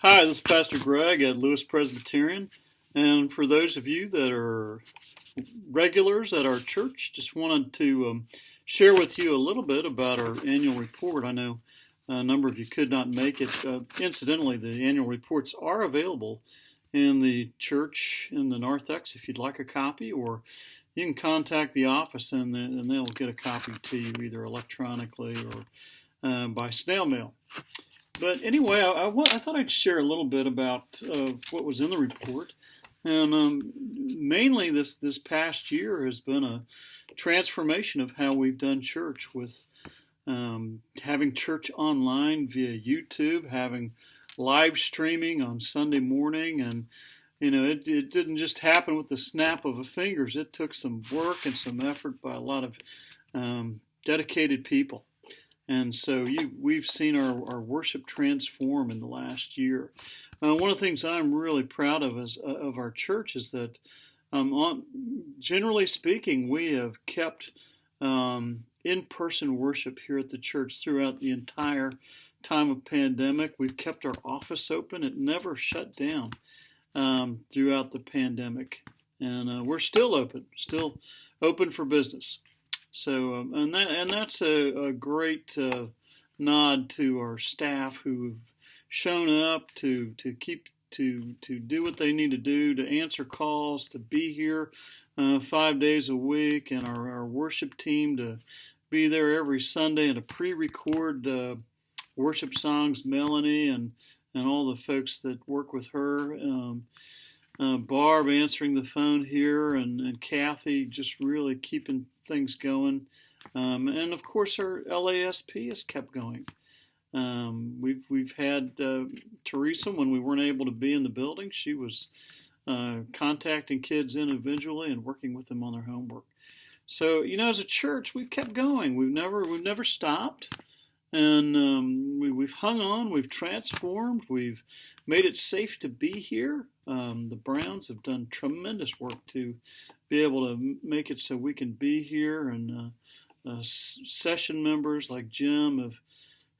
Hi, this is Pastor Greg at Lewis Presbyterian. And for those of you that are regulars at our church, just wanted to share with you a little bit about our annual report. I know a number of you could not make it. Incidentally, the annual reports are available in the church in the narthex if you'd like a copy, or you can contact the office and they'll get a copy to you either electronically or by snail mail. But anyway, I thought I'd share a little bit about what was in the report. And mainly this past year has been a transformation of how we've done church, with having church online via YouTube, having live streaming on Sunday morning. And, you know, it didn't just happen with the snap of the fingers. It took some work and some effort by a lot of dedicated people. And so we've seen our worship transform in the last year. One of the things I'm really proud of of our church is that, generally speaking, we have kept in-person worship here at the church throughout the entire time of pandemic. We've kept our office open. It never shut down throughout the pandemic. And we're still open for business. So, and that's a great nod to our staff who've shown up to do what they need to do, to answer calls, to be here 5 days a week, and our worship team to be there every Sunday and to pre-record worship songs. Melanie and all the folks that work with her. Barb answering the phone here, and Kathy just really keeping things going. And of course our LASP has kept going. We've had Teresa, when we weren't able to be in the building, she was contacting kids individually and working with them on their homework. So, you know, as a church, we've kept going. We've never stopped. And we've hung on, we've transformed, we've made it safe to be here. The Browns have done tremendous work to be able to make it so we can be here, and session members like Jim have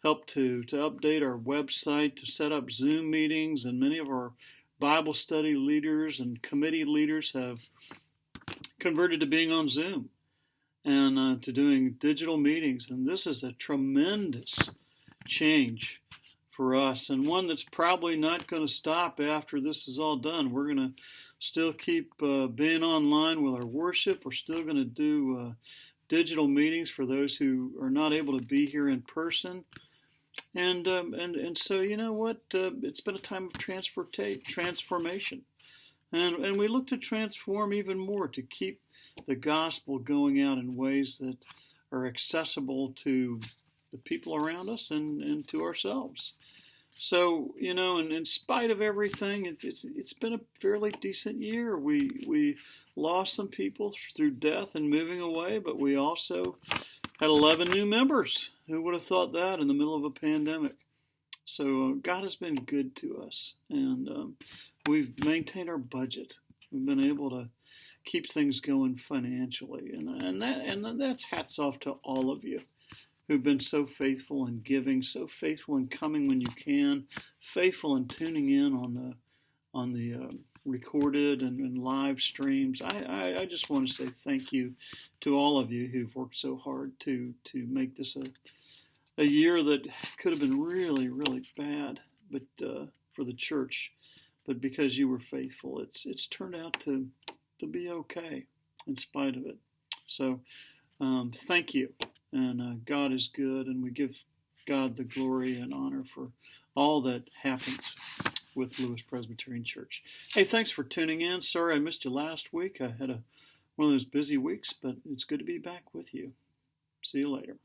helped to update our website, to set up Zoom meetings, and many of our Bible study leaders and committee leaders have converted to being on Zoom and to doing digital meetings. And this is a tremendous change for us, and one that's probably not going to stop after this is all done. We're going to still keep being online with our worship. We're still going to do digital meetings for those who are not able to be here in person. And so, you know what? It's been a time of transformation. And we look to transform even more, to keep the gospel going out in ways that are accessible to the people around us and to ourselves. So, you know, and in spite of everything, it's been a fairly decent year. We lost some people through death and moving away, but we also had 11 new members. Who would have thought that in the middle of a pandemic? So God has been good to us, and we've maintained our budget. We've been able to keep things going financially, and that's hats off to all of you who've been so faithful in giving, so faithful in coming when you can, faithful in tuning in on the recorded and live streams. I just want to say thank you to all of you who've worked so hard to make this a year that could have been really, really bad, but for the church. But because you were faithful, it's turned out to be okay in spite of it. So thank you. And God is good, and we give God the glory and honor for all that happens with Lewis Presbyterian Church. Hey, thanks for tuning in. Sorry I missed you last week. I had one of those busy weeks, but it's good to be back with you. See you later.